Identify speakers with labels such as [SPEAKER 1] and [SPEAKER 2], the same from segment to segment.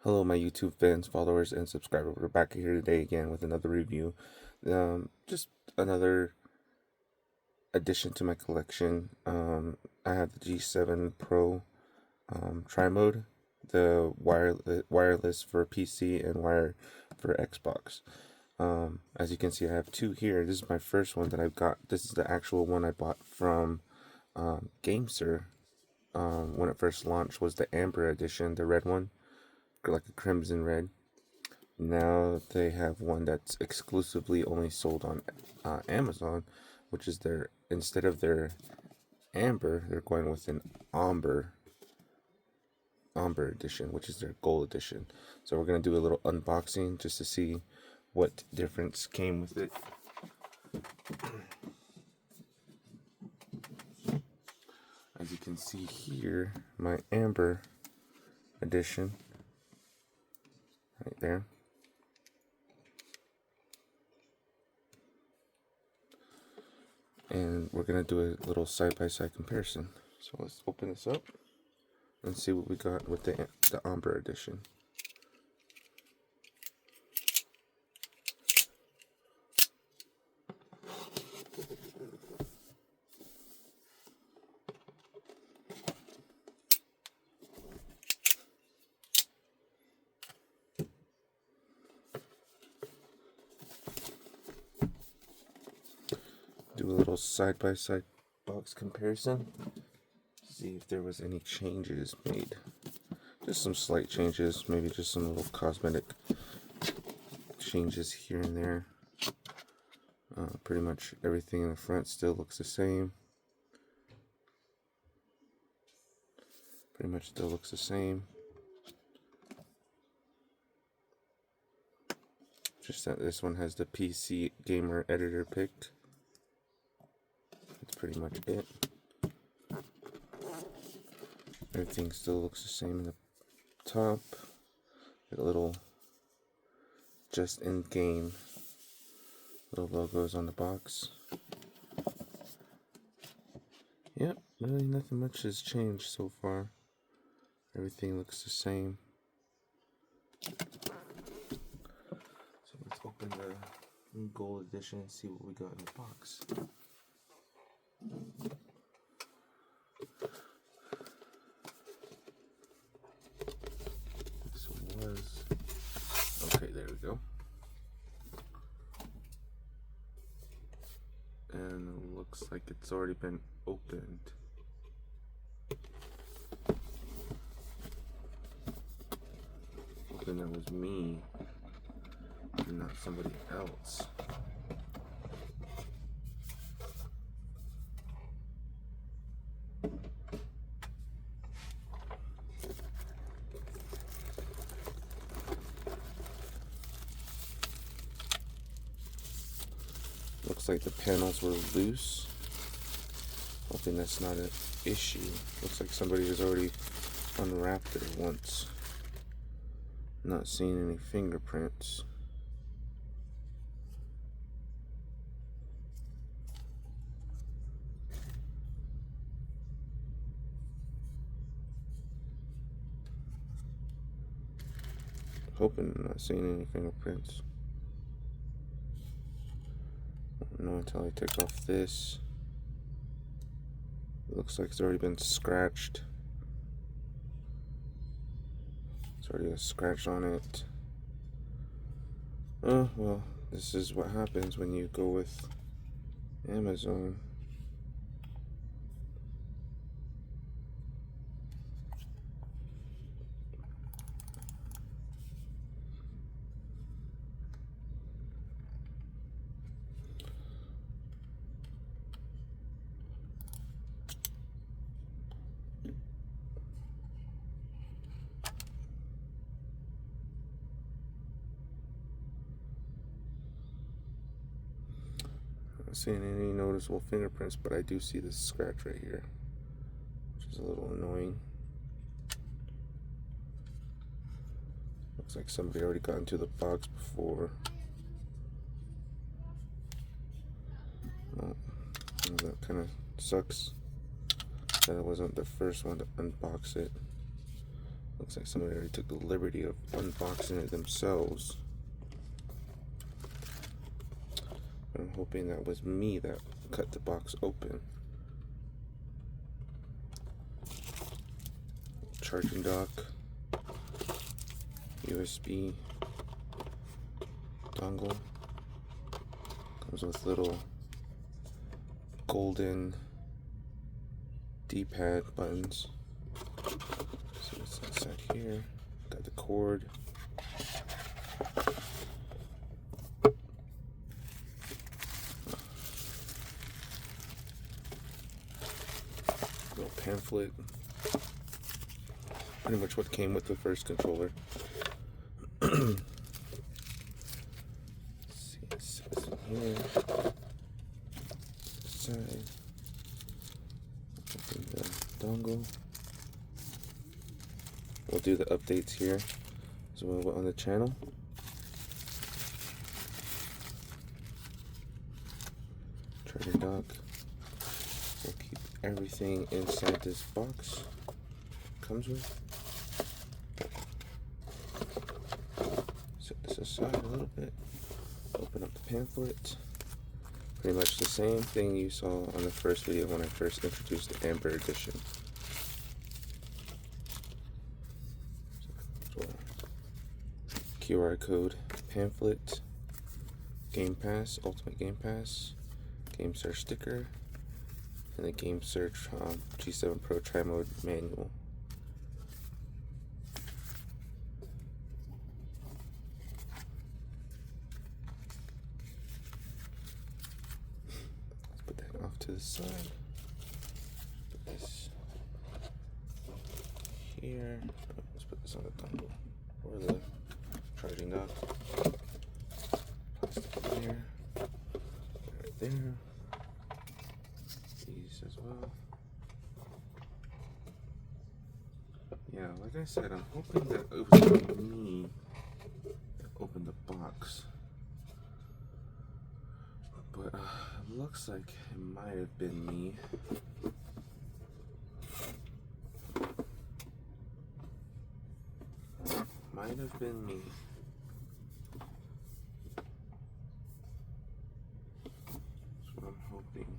[SPEAKER 1] Hello, my YouTube fans, followers, and subscribers. We're back here today again with another review. Just another addition to my collection. I have the G7 Pro tri-mode, the wireless for PC and wire for Xbox. As you can see, I have two here. This is my first one that I've got. This is the actual one I bought from Gamesir. When it first launched was the Amber edition, the red one, like a crimson red. Now they have one that's exclusively only sold on Amazon, which is instead of their Amber, they're going with an Ombre edition, which is their gold edition. So we're gonna do a little unboxing just to see what difference came with it. As you can see here, my Amber edition, right there. And we're gonna do a little side-by-side comparison. So let's open this up and see what we got with the Ombre edition. Do a little side-by-side box comparison. See if there was any changes made. Just some slight changes, maybe just some little cosmetic changes here and there. Pretty much everything in the front still looks the same. Pretty much still looks the same. Just that this one has the PC gamer editor picked. That's pretty much it. Everything still looks the same in the top. Got a little just in game little logos on the box. Yep, really nothing much has changed so far. Everything looks the same. So let's open the gold edition and see what we got in the box. Okay, there we go. And it looks like it's already been opened. Hoping that was me and not somebody else. Looks like the panels were loose. Hoping that's not an issue. Looks like somebody has already unwrapped it once. Not seeing any fingerprints. Hoping I'm not seeing any fingerprints. Won't know until I take off this. It looks like it's already been scratched. It's already a scratch on it. Oh, well, this is what happens when you go with Amazon. Not seeing any noticeable fingerprints, but I do see this scratch right here, which is a little annoying. Looks like somebody already got into the box before. Oh, that kind of sucks that I wasn't the first one to unbox it. Looks like somebody already took the liberty of unboxing it themselves. I'm hoping that was me that cut the box open. Charging dock, USB dongle, comes with little golden D-pad buttons. So it's inside here. Got the cord. Little pamphlet. Pretty much what came with the first controller. Let's see, it says in here. Side. Open the dongle. We'll do the updates here as well on the channel. Charging dock. We'll keep everything inside this box. Comes with. Set this aside a little bit. Open up the pamphlet. Pretty much the same thing you saw on the first video when I first introduced the Amber edition. QR code pamphlet, Game Pass, Ultimate Game Pass, Gamesir sticker, and the Gamesir G7 Pro Tri-Mode manual. Let's put that off to the side. Put this here. Let's put this on the dongle or the charging dock. Plastic here. Right there. These as well. Yeah, like I said, I'm hoping that it was going to be me that opened the box. But it looks like it might have been me. Might have been me. That's what I'm hoping.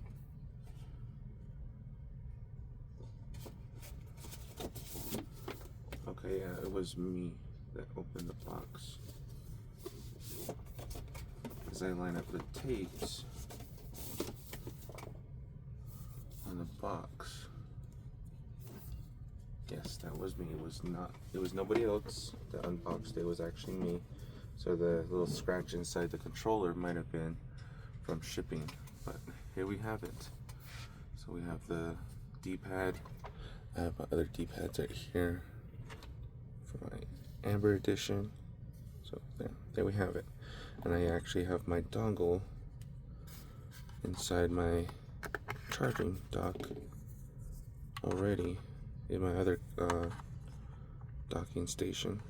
[SPEAKER 1] Okay, yeah, it was me that opened the box. As I line up the tapes on the box. Yes, that was me. It was nobody else that unboxed it. It was actually me. So the little scratch inside the controller might have been from shipping. But here we have it. So we have the D-pad. I have my other D-pads right here for my Amber edition. So there we have it. And I actually have my dongle inside my charging dock already in my other docking station.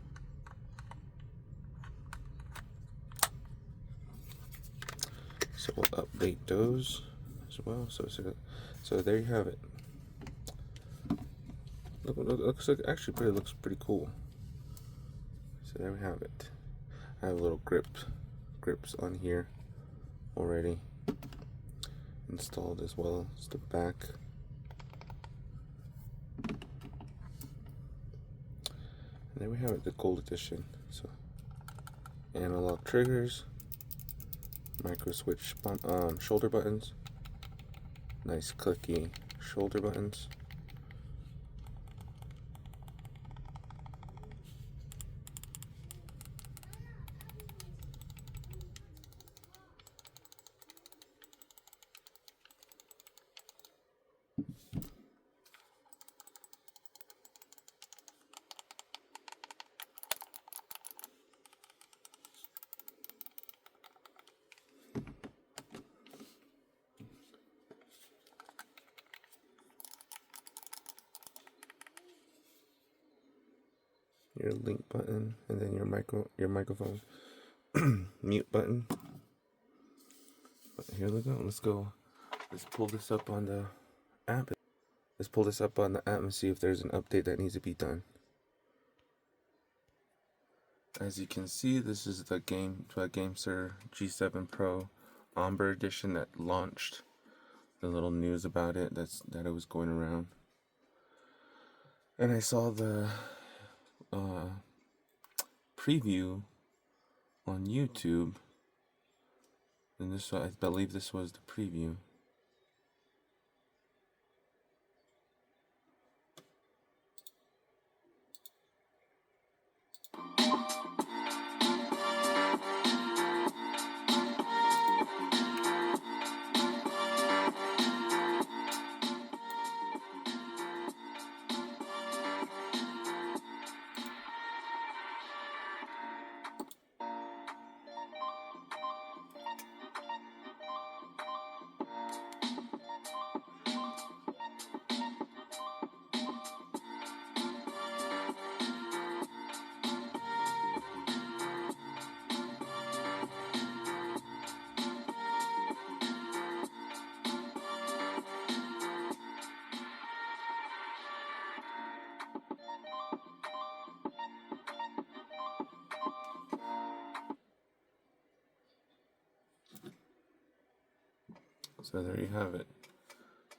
[SPEAKER 1] So we'll update those as well. So there you have it. Looks like actually looks pretty cool. So there we have it. I have little grips on here already installed as well as the back. And there we have it, the gold edition. So analog triggers, micro switch shoulder buttons, nice clicky shoulder buttons. Your link button, and then your microphone mute button. But here we go. Let's pull this up on the app. Let's pull this up on the app and see if there's an update that needs to be done. As you can see, this is the Gamesir G7 Pro Ombre edition that launched. The little news about it that it was going around, and I saw the preview on YouTube, and I believe this was the preview. So there you have it.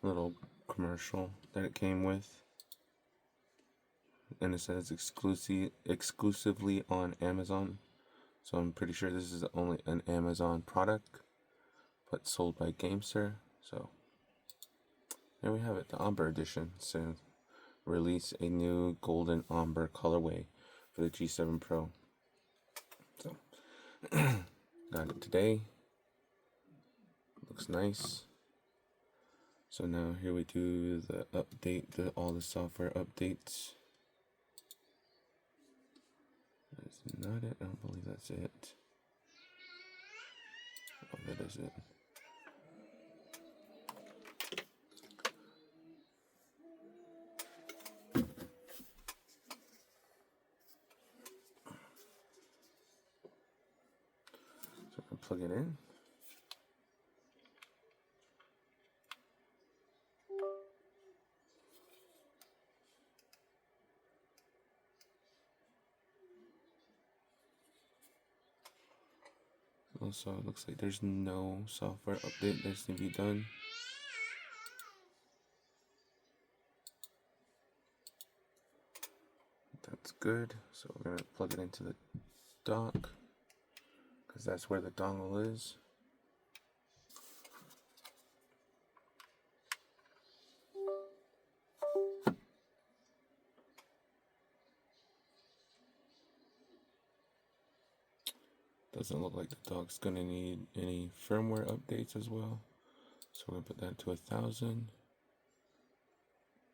[SPEAKER 1] Little commercial that it came with. And it says exclusively on Amazon. So I'm pretty sure this is only an Amazon product, but sold by Gamesir. So there we have it, the Ombre edition. So release a new golden Ombre colorway for the G7 Pro. So got it today. Looks nice. So now here we do the update, all the software updates. That's not it. I don't believe that's it. Oh, that is it. So I plug it in. Also, it looks like there's no software update that's to be done. That's good. So we're gonna plug it into the dock, because that's where the dongle is. Doesn't look like the dock's gonna need any firmware updates as well. So we're gonna put that to 1,000.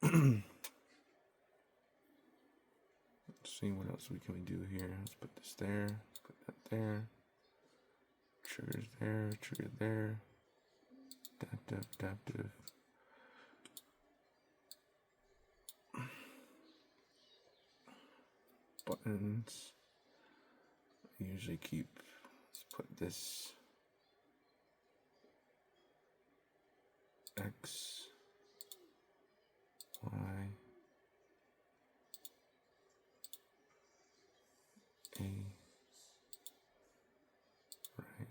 [SPEAKER 1] Let's see what else we can do here. Let's put this there, put that there. Triggers there, trigger there. Adaptive. Buttons. I usually keep, let's put this X, Y, A, right.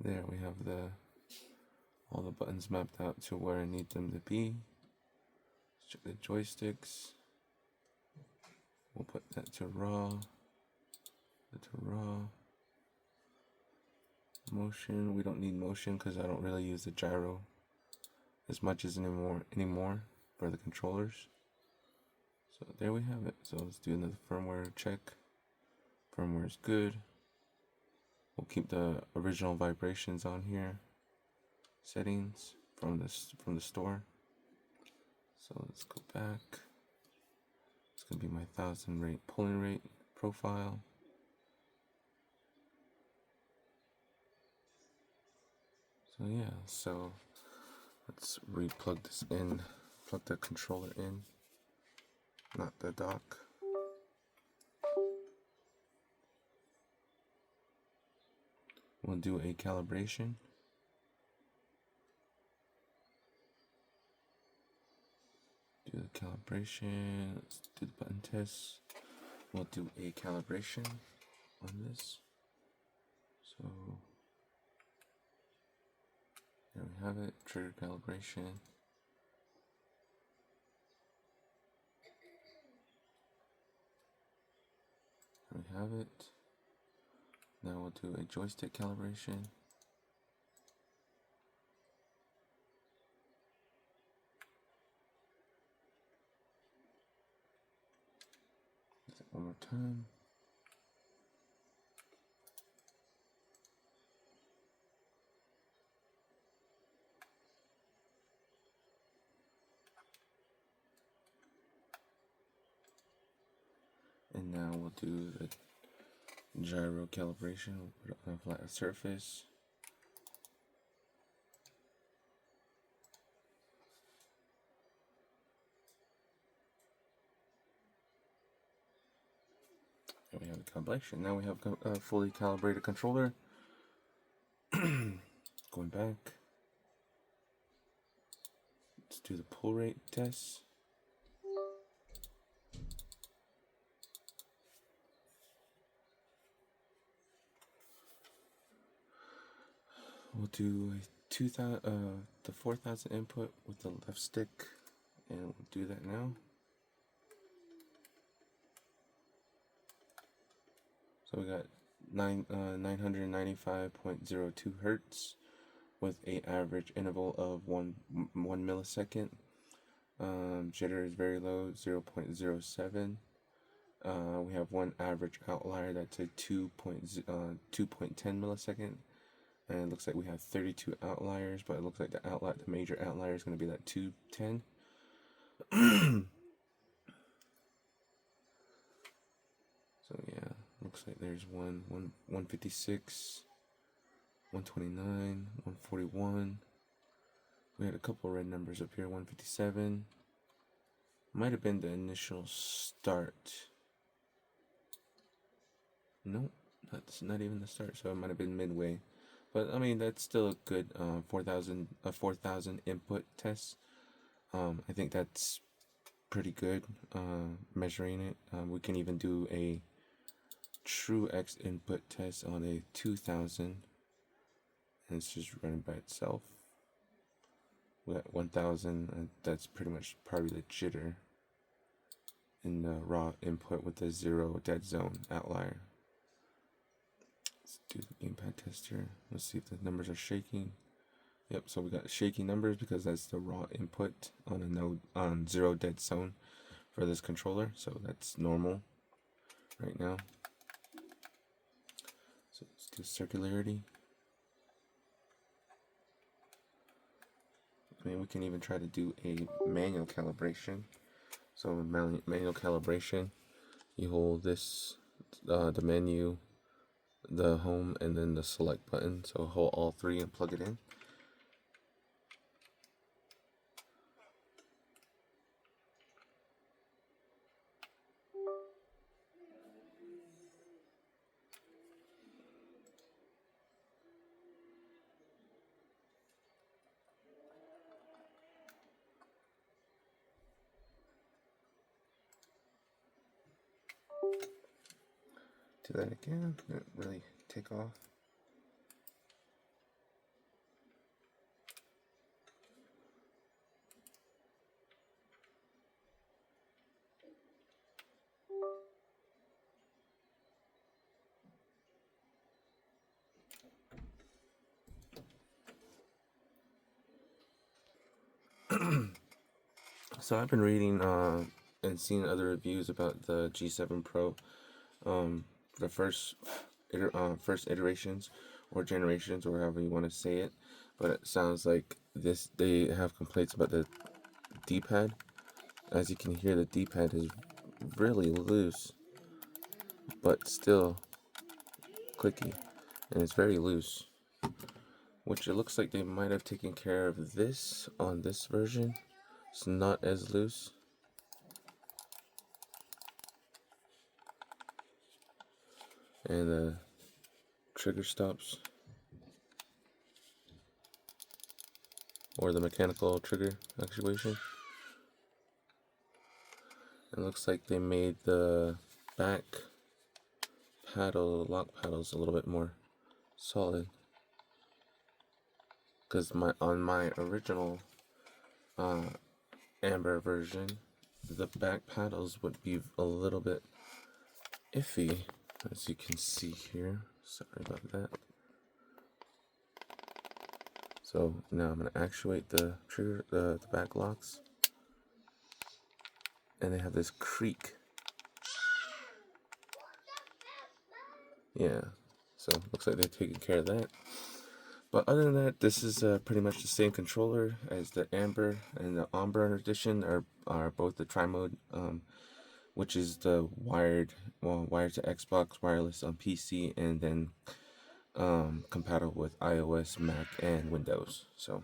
[SPEAKER 1] There we have all the buttons mapped out to where I need them to be. Let's check the joysticks. We'll put that to raw. Motion, we don't need motion because I don't really use the gyro as much as anymore for the controllers. So there we have it. So let's do another firmware check. Firmware is good. We'll keep the original vibrations on here. Settings from the store. So let's go back. It's gonna be my 1,000 rate pulling rate profile. So yeah, so let's re-plug this in, plug the controller in, not the dock. We'll do a calibration. Do the calibration, let's do the button test. we'll do a calibration on this. So there we have it, trigger calibration. There we have it. Now we'll do a joystick calibration. One more time. And now we'll do the gyro calibration. We'll put it on a flat surface. And we have the calibration. Now we have a fully calibrated controller. Going back. Let's do the pull rate test. We'll do the 4,000 input with the left stick, and we'll do that now. So we got 995.02 hertz with a average interval of one millisecond. Jitter is very low, 0.07. We have one average outlier that's a 2.10 millisecond. And it looks like we have 32 outliers, but it looks like the major outlier is going to be that 210. So yeah, looks like there's 156, 129, 141. We had a couple red numbers up here, 157. Might have been the initial start. Nope, that's not even the start, so it might have been midway. But I mean, that's still a good 4,000 input test. I think that's pretty good measuring it. We can even do a true X input test on a 2,000, and it's just running by itself. We got 1,000. That's pretty much probably the jitter in the raw input with the 0 dead zone outlier. Let's do the gamepad tester. Let's see if the numbers are shaking. Yep, so we got shaky numbers because that's the raw input on a node on 0 dead zone for this controller. So that's normal right now. So let's do circularity. I mean, we can even try to do a manual calibration. So manual calibration, you hold this, the menu, the home, and then the select button. So hold all three and plug it in. Do that again. Didn't really take off. So I've been reading and seeing other reviews about the G7 Pro. The first iterations or generations, or however you want to say it, but it sounds like they have complaints about the D-pad. As you can hear, the D-pad is really loose, but still clicky, and it's very loose, which it looks like they might have taken care of this on this version. It's not as loose. And the trigger stops, or the mechanical trigger actuation. It looks like they made the back paddle, lock paddle is a little bit more solid, because on my original Amber version, the back paddles would be a little bit iffy, as you can see here. Sorry about that. So now I'm going to actuate the trigger, the back locks, and they have this creak. Yeah, so looks like they're taking care of that. But other than that, this is pretty much the same controller as the Amber and the Ombre edition are both the tri-mode, which is the wired to Xbox, wireless on PC, and then compatible with iOS, Mac, and Windows. So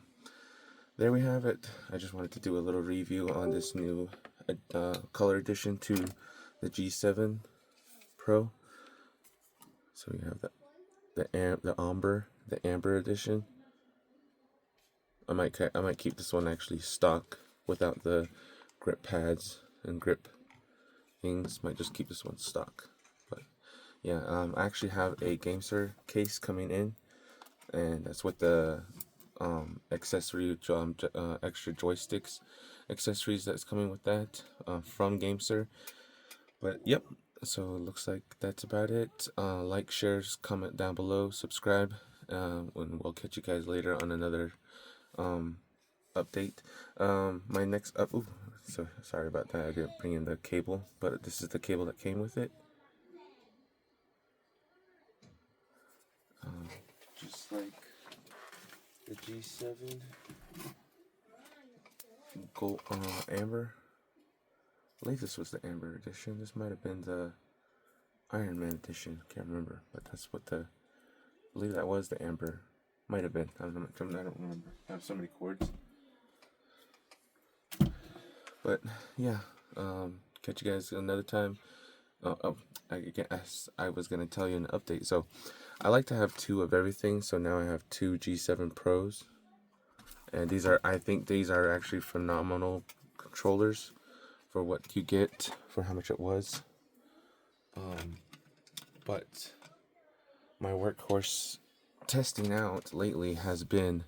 [SPEAKER 1] there we have it. I just wanted to do a little review on this new color addition to the G7 Pro. So we have the Amber edition. I might keep this one actually stock without the grip pads and grip things. Might just keep this one stock. But yeah, I actually have a Gamesir case coming in, and that's with the accessory extra joysticks accessories that's coming with that from Gamesir. But yep, so it looks like that's about it. Like, shares, comment down below, subscribe, and we'll catch you guys later on another update. My next so sorry about that, I didn't bring in the cable, but this is the cable that came with it. Just like the G7 Gold Amber. I believe this was the Amber edition. This might have been the Iron Man edition. Can't remember, but that's what I believe that was the Amber. Might have been. I don't remember. I have so many cords. But yeah, catch you guys another time. I was gonna tell you an update. So I like to have 2 of everything. So now I have 2 G7 Pros, and I think these are actually phenomenal controllers for what you get, for how much it was. But my workhorse testing out lately has been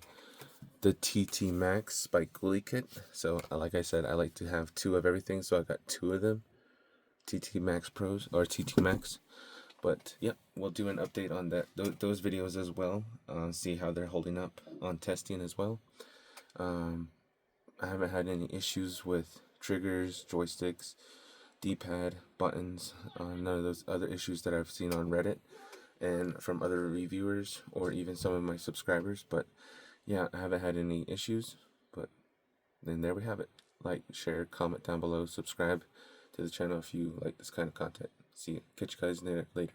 [SPEAKER 1] the TT Max by Coolie Kit. So like I said, I like to have 2 of everything, so I got 2 of them, TT Max Pros or TT Max. But yep, we'll do an update on those videos as well, see how they're holding up on testing as well. I haven't had any issues with triggers, joysticks, D-pad, buttons, none of those other issues that I've seen on Reddit and from other reviewers or even some of my subscribers. But yeah, I haven't had any issues. But then there we have it. Like, share, comment down below, subscribe to the channel if you like this kind of content. See you. Catch you guys later.